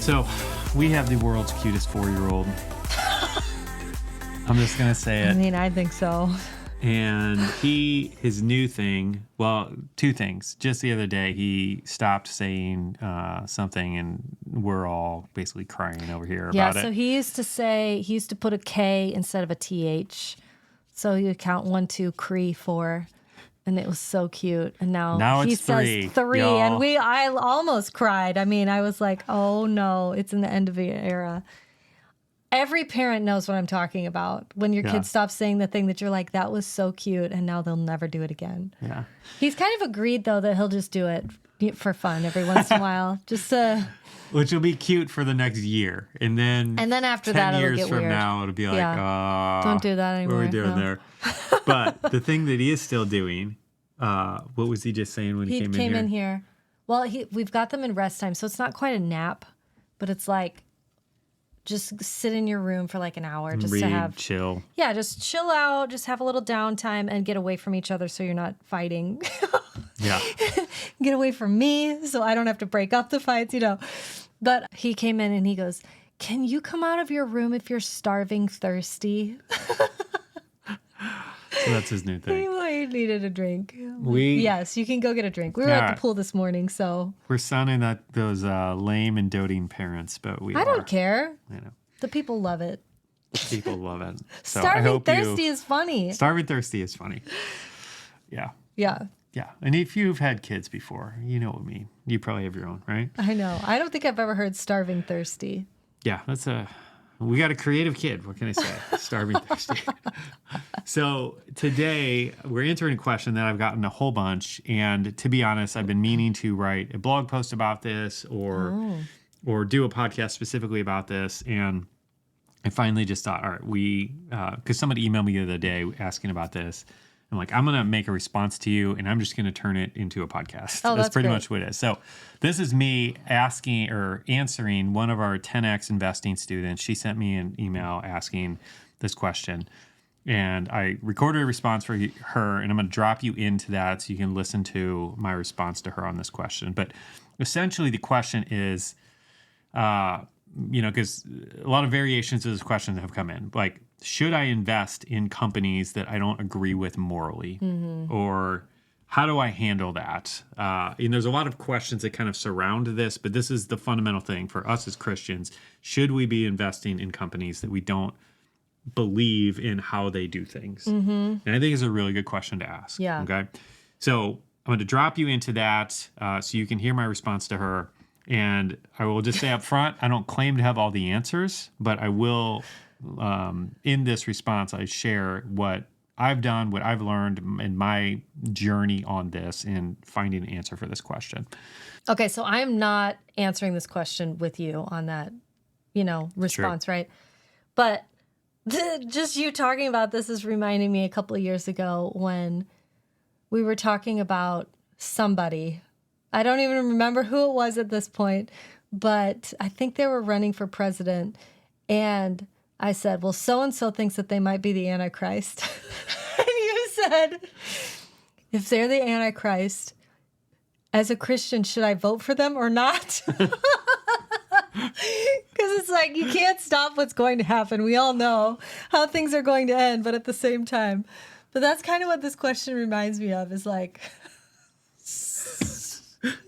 So we have the world's cutest 4-year-old. I'm just going to say it. I mean, I think so. And his new thing, well, two things. Just the other day, he stopped saying something, and we're all basically crying over here about it. Yeah, so he used to put a K instead of a TH. So you count 1, 2, 3, 4. And it was so cute. And now he it's says 3. y'all. And I almost cried. I mean, I was like, oh no, it's in the end of the era. Every parent knows what I'm talking about. When your kid stops saying the thing that you're like, that was so cute, and now they'll never do it again. Yeah. He's kind of agreed, though, that he'll just do it for fun every once in a while. Just Which will be cute for the next year. And then after that, it'll get weird. 10 years from now, it'll be like, don't do that anymore. What are we doing there? But the thing that he is still doing, what was he just saying when he came in here? He came in here. Well, we've got them in rest time, so it's not quite a nap, but it's like, just sit in your room for like an hour just to have chill. Yeah, just chill out, just have a little downtime and get away from each other so you're not fighting. Yeah. Get away from me so I don't have to break up the fights, But he came in and he goes, "Can you come out of your room if you're starving thirsty?" So that's his new thing. He needed a drink. Yes, you can go get a drink. We were at the pool this morning, so. We're sounding like those lame and doting parents, but I don't care. I know. The people love it. People love it. So Starving thirsty is funny. Starving thirsty is funny. Yeah. Yeah. Yeah. And if you've had kids before, you know what I mean. You probably have your own, right? I know. I don't think I've ever heard starving thirsty. Yeah, we got a creative kid. What can I say? Starving thirsty. So today we're answering a question that I've gotten a whole bunch. And to be honest, I've been meaning to write a blog post about this or do a podcast specifically about this. And I finally just thought, all right, because somebody emailed me the other day asking about this. I'm like, I'm going to make a response to you, and I'm just going to turn it into a podcast. Oh, that's pretty great. much what it is. So this is me asking or answering one of our 10X investing students. She sent me an email asking this question, and I recorded a response for her, and I'm going to drop you into that so you can listen to my response to her on this question. But essentially the question is, because a lot of variations of this question have come in, like, should I invest in companies that I don't agree with morally? Mm-hmm. Or how do I handle that? And there's a lot of questions that kind of surround this, but this is the fundamental thing for us as Christians. Should we be investing in companies that we don't believe in how they do things? Mm-hmm. And I think it's a really good question to ask. Yeah. Okay. So I'm going to drop you into that so you can hear my response to her. And I will just say up front, I don't claim to have all the answers, but I will, in this response, I share what I've done, what I've learned in my journey on this and finding an answer for this question. Okay, so I'm not answering this question with you on that, response, Sure. right? But just you talking about this is reminding me a couple of years ago when we were talking about somebody. I don't even remember who it was at this point, but I think they were running for president. And I said, well, so-and-so thinks that they might be the Antichrist. And you said, if they're the Antichrist, as a Christian, should I vote for them or not? Because it's like, you can't stop what's going to happen. We all know how things are going to end, but at the same time. But that's kind of what this question reminds me of, is like...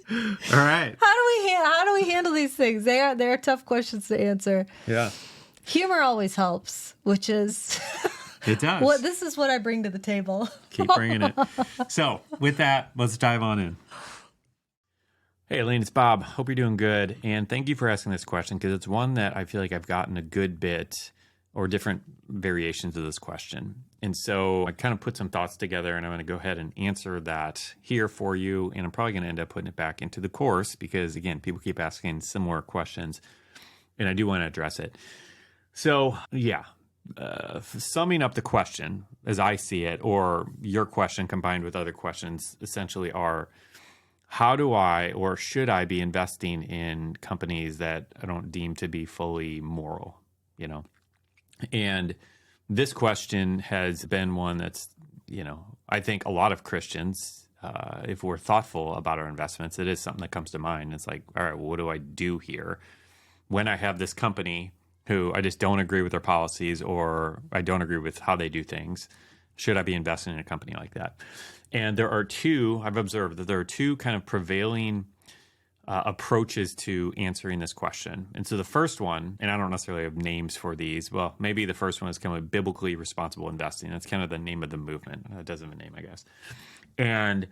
All right. How do we handle these things? They are tough questions to answer. Yeah. Humor always helps, which is it does. This is what I bring to the table. Keep bringing it. So with that, let's dive on in. Hey, Elaine, it's Bob. Hope you're doing good. And thank you for asking this question, because it's one that I feel like I've gotten a good bit or different variations of this question. And so I kind of put some thoughts together, and I'm going to go ahead and answer that here for you. And I'm probably going to end up putting it back into the course because, again, people keep asking similar questions, and I do want to address it. So, yeah, summing up the question as I see it, or your question combined with other questions, essentially are, how do I or should I be investing in companies that I don't deem to be fully moral, And this question has been one that's, I think a lot of Christians, if we're thoughtful about our investments, it is something that comes to mind. It's like, all right, well, what do I do here? when I have this company who I just don't agree with their policies or I don't agree with how they do things, should I be investing in a company like that? And I've observed that there are two kind of prevailing approaches to answering this question. And so the first one, and I don't necessarily have names for these, well, maybe the first one is kind of biblically responsible investing. That's kind of the name of the movement. It does have a name, I guess. And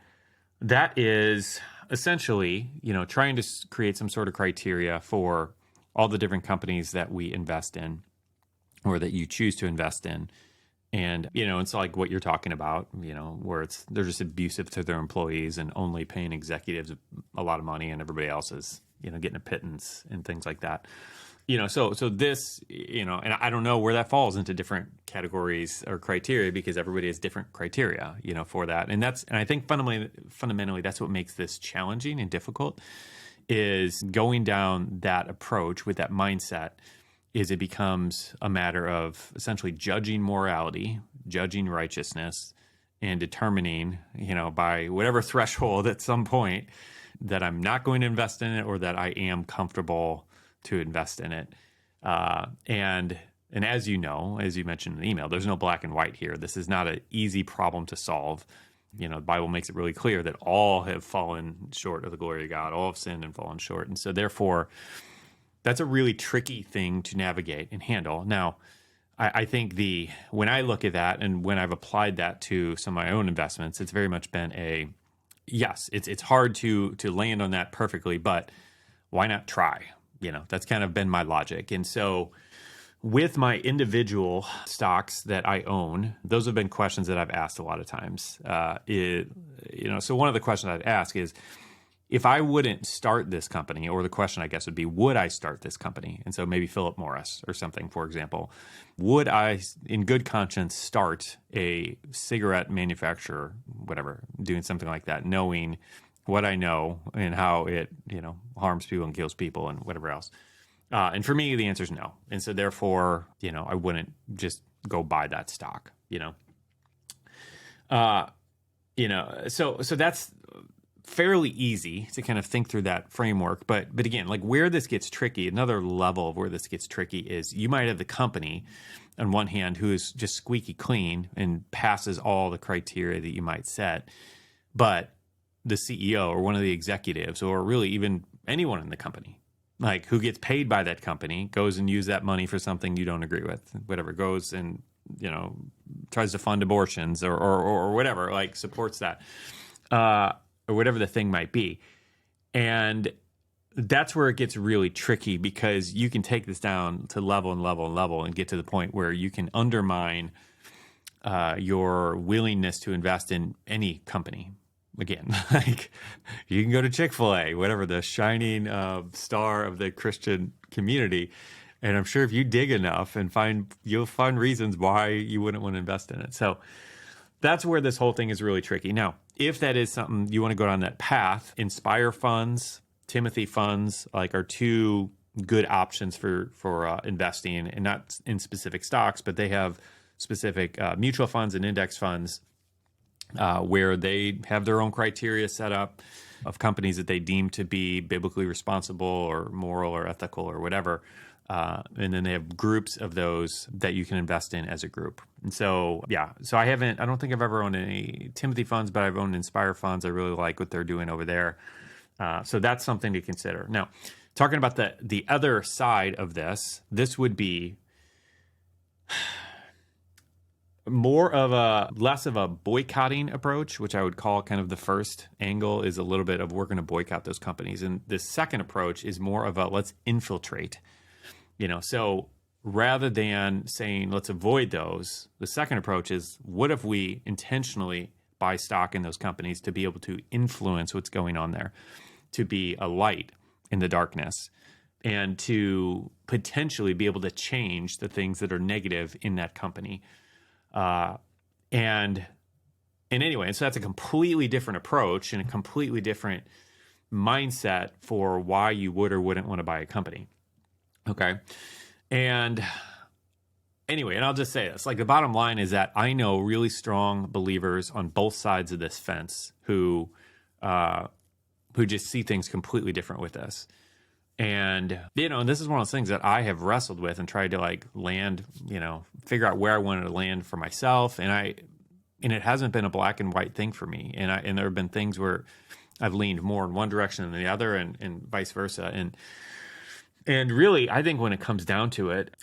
that is essentially, trying to create some sort of criteria for all the different companies that we invest in or that you choose to invest in. And, it's like what you're talking about, where they're just abusive to their employees and only paying executives a lot of money and everybody else is, getting a pittance and things like that. So this, and I don't know where that falls into different categories or criteria because everybody has different criteria, for that. And I think fundamentally that's what makes this challenging and difficult is going down that approach with that mindset is it becomes a matter of essentially judging morality, judging righteousness, and determining, by whatever threshold at some point that I'm not going to invest in it or that I am comfortable to invest in it. And as you know, as you mentioned in the email, there's no black and white here. This is not an easy problem to solve. The Bible makes it really clear that all have fallen short of the glory of God. All have sinned and fallen short. And so therefore, that's a really tricky thing to navigate and handle. Now, I think when I look at that and when I've applied that to some of my own investments, it's very much been yes, it's hard to land on that perfectly, but why not try? That's kind of been my logic. And so with my individual stocks that I own, those have been questions that I've asked a lot of times. So one of the questions I'd ask is, if I wouldn't start this company, or the question I guess would be, would I start this company? And so maybe Philip Morris or something, for example, would I, in good conscience, start a cigarette manufacturer, whatever, doing something like that, knowing what I know and how it, harms people and kills people and whatever else? And for me, the answer is no. And so therefore, I wouldn't just go buy that stock, So that's fairly easy to kind of think through that framework. But again, like where this gets tricky, another level of where this gets tricky is you might have the company on one hand who is just squeaky clean and passes all the criteria that you might set, but the CEO or one of the executives or really even anyone in the company, like who gets paid by that company, goes and use that money for something you don't agree with, whatever, goes and, tries to fund abortions or whatever, like supports that. Or whatever the thing might be. And that's where it gets really tricky because you can take this down to level and get to the point where you can undermine your willingness to invest in any company. Again, like you can go to Chick-fil-A, whatever, the shining star of the Christian community. And I'm sure if you dig enough and you'll find reasons why you wouldn't want to invest in it. So that's where this whole thing is really tricky. Now, if that is something you want to go down that path, Inspire funds, Timothy funds, are two good options for investing, and not in specific stocks, but they have specific mutual funds and index funds where they have their own criteria set up of companies that they deem to be biblically responsible or moral or ethical or whatever. And then they have groups of those that you can invest in as a group. And so, I don't think I've ever owned any Timothy funds, but I've owned Inspire funds. I really like what they're doing over there. So that's something to consider. Now, talking about the other side of this would be less of a boycotting approach, which I would call kind of the first angle is a little bit of we're going to boycott those companies. And the second approach is more of a let's infiltrate. So rather than saying, let's avoid those, the second approach is, what if we intentionally buy stock in those companies to be able to influence what's going on there, to be a light in the darkness, and to potentially be able to change the things that are negative in that company. And anyway, so that's a completely different approach and a completely different mindset for why you would or wouldn't want to buy a company. Okay. And anyway, and I'll just say this, the bottom line is that I know really strong believers on both sides of this fence who just see things completely different with this. And, and this is one of those things that I have wrestled with and tried to like land, figure out where I wanted to land for myself. And it hasn't been a black and white thing for me. And there have been things where I've leaned more in one direction than the other and vice versa. And really, I think when it comes down to it,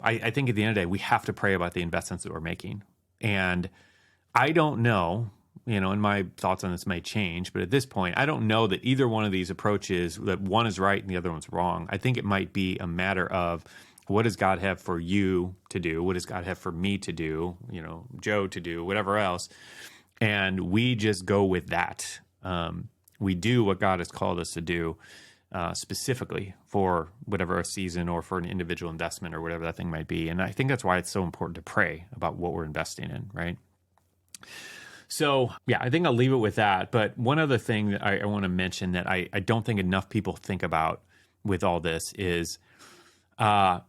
I think at the end of the day, we have to pray about the investments that we're making. And I don't know, and my thoughts on this may change, but at this point, I don't know that either one of these approaches, that one is right and the other one's wrong. I think it might be a matter of what does God have for you to do? What does God have for me to do? Joe to do, whatever else. And we just go with that. We do what God has called us to do. Specifically for whatever a season or for an individual investment or whatever that thing might be. And I think that's why it's so important to pray about what we're investing in, right? So, yeah, I think I'll leave it with that. But one other thing that I want to mention that I don't think enough people think about with all this is, I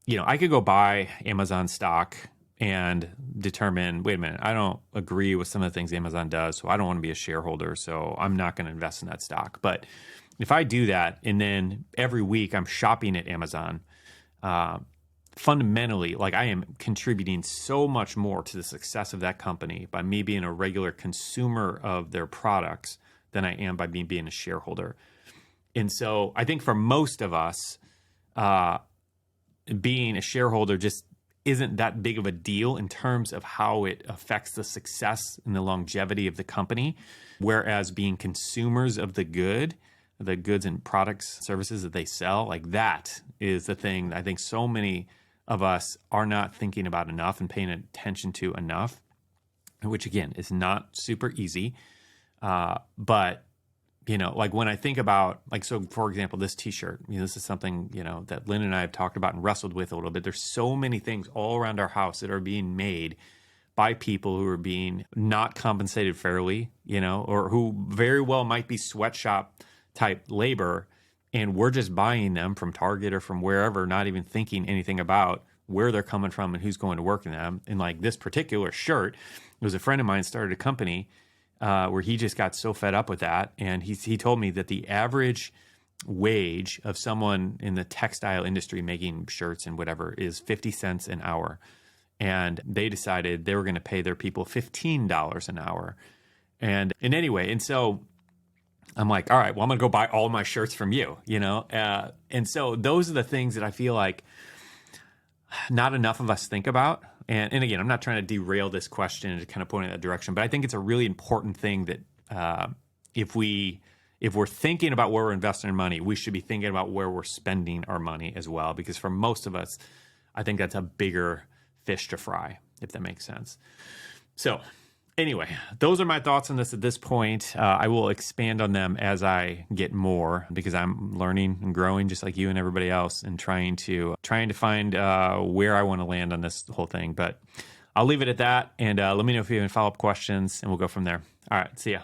could go buy Amazon stock and determine, wait a minute, I don't agree with some of the things Amazon does, so I don't want to be a shareholder, so I'm not going to invest in that stock. But if I do that and then every week I'm shopping at Amazon, fundamentally, like I am contributing so much more to the success of that company by me being a regular consumer of their products than I am by me being a shareholder. And so I think for most of us, being a shareholder just isn't that big of a deal in terms of how it affects the success and the longevity of the company. Whereas being consumers of the goods and products, services that they sell, like that is the thing I think so many of us are not thinking about enough and paying attention to enough, which again is not super easy. But like when I think about, like, so for example, this t-shirt, this is something, that Lynn and I have talked about and wrestled with a little bit. There's so many things all around our house that are being made by people who are being not compensated fairly, or who very well might be sweatshop type labor, and we're just buying them from Target or from wherever, not even thinking anything about where they're coming from and who's going to work in them. And like this particular shirt, it was a friend of mine started a company where he just got so fed up with that. And he told me that the average wage of someone in the textile industry making shirts and whatever is 50 cents an hour. And they decided they were going to pay their people $15 an hour. And anyway, and so I'm like, all right, well, I'm going to go buy all my shirts from you, And so those are the things that I feel like not enough of us think about. And again, I'm not trying to derail this question and kind of point in that direction, but I think it's a really important thing that if we're thinking about where we're investing our money, we should be thinking about where we're spending our money as well. Because for most of us, I think that's a bigger fish to fry, if that makes sense. So anyway, those are my thoughts on this at this point. I will expand on them as I get more, because I'm learning and growing just like you and everybody else, and trying to find where I want to land on this whole thing. But I'll leave it at that, and let me know if you have any follow-up questions, and we'll go from there. All right, see ya.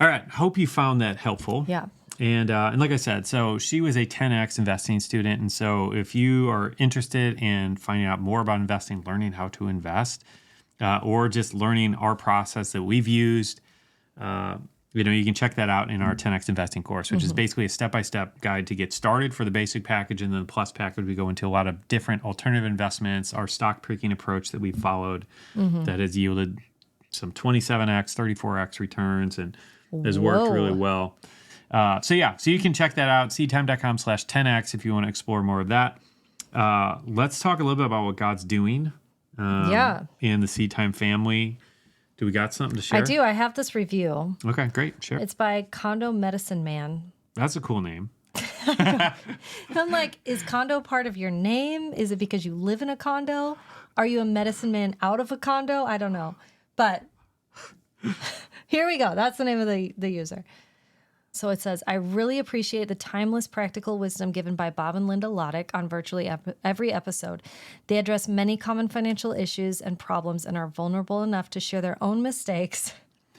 All right, hope you found that helpful. Yeah. And like I said, so she was a 10X investing student. And so if you are interested in finding out more about investing, learning how to invest, or just learning our process that we've used, you can check that out in our 10X investing course, which is basically a step-by-step guide to get started for the basic package. And then the plus package, we go into a lot of different alternative investments, our stock picking approach that we followed that has yielded some 27X, 34X returns and has worked really well. So you can check that out, seedtime.com/10X if you want to explore more of that. Let's talk a little bit about what God's doing in the SeedTime family. Do we got something to share? I do. I have this review. Okay, great. Share. It's by Condo Medicine Man. That's a cool name. I'm like, is condo part of your name? Is it because you live in a condo? Are you a medicine man out of a condo? I don't know. But here we go. That's the name of the user. So it says, I really appreciate the timeless practical wisdom given by Bob and Linda Lotich on virtually every episode. They address many common financial issues and problems and are vulnerable enough to share their own mistakes.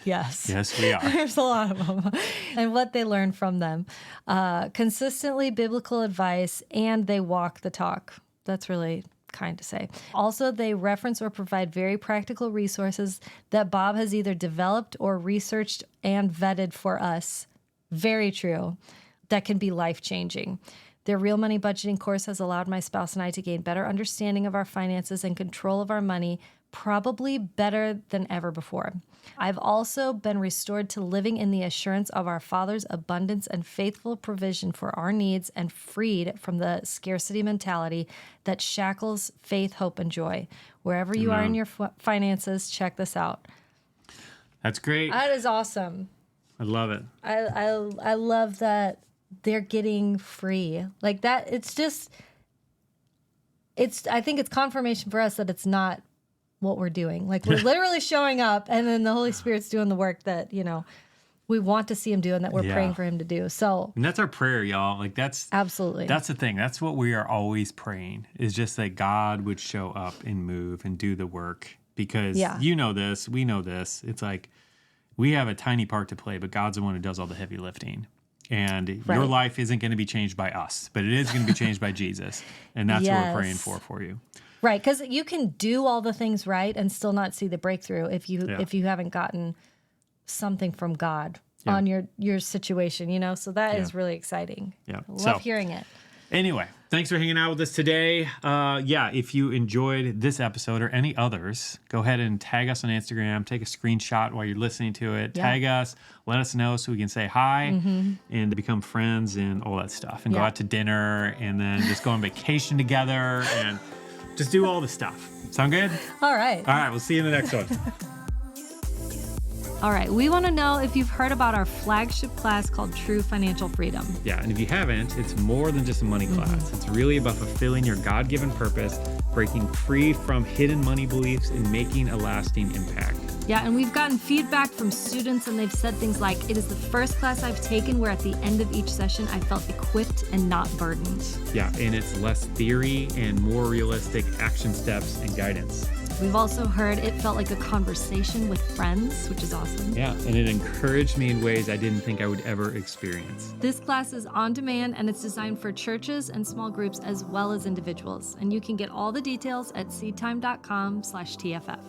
Yes. Yes, we are. There's a lot of them. And what they learn from them. Consistently biblical advice, and they walk the talk. That's really kind to say. Also, they reference or provide very practical resources that Bob has either developed or researched and vetted for us. Very true. that can be life-changing. Their Real Money Budgeting course has allowed my spouse and I to gain better understanding of our finances and control of our money, probably better than ever before. I've also been restored to living in the assurance of our Father's abundance and faithful provision for our needs, and freed from the scarcity mentality that shackles faith, hope, and joy. Wherever you are in your finances, check this out. That's great. That is awesome. I love it. I love that they're getting free. Like that, I think it's confirmation for us that it's not what we're doing. Like we're literally showing up, and then the Holy Spirit's doing the work that, we want to see him do and that we're praying for him to do. So, and that's our prayer, y'all. Like that's absolutely, that's the thing. That's what we are always praying, is just that God would show up and move and do the work, because you know this, we know this. It's like we have a tiny part to play, but God's the one who does all the heavy lifting. And your life isn't going to be changed by us, but it is going to be changed by Jesus. And that's what we're praying for you. Right, because you can do all the things right and still not see the breakthrough if you haven't gotten something from God on your situation, So that is really exciting. Yeah, I love hearing it. Anyway, thanks for hanging out with us today. If you enjoyed this episode or any others, go ahead and tag us on Instagram. Take a screenshot while you're listening to it. Tag us. Let us know so we can say hi and become friends and all that stuff. And go out to dinner and then just go on vacation together and just do all the stuff. Sound good? All right. All right. We'll see you in the next one. All right. We want to know if you've heard about our flagship class called True Financial Freedom. Yeah. And if you haven't, it's more than just a money class. It's really about fulfilling your God-given purpose, breaking free from hidden money beliefs, and making a lasting impact. Yeah, and we've gotten feedback from students, and they've said things like, it is the first class I've taken where at the end of each session, I felt equipped and not burdened. Yeah, and it's less theory and more realistic action steps and guidance. We've also heard it felt like a conversation with friends, which is awesome. Yeah, and it encouraged me in ways I didn't think I would ever experience. This class is on demand, and it's designed for churches and small groups as well as individuals. And you can get all the details at seedtime.com/TFF.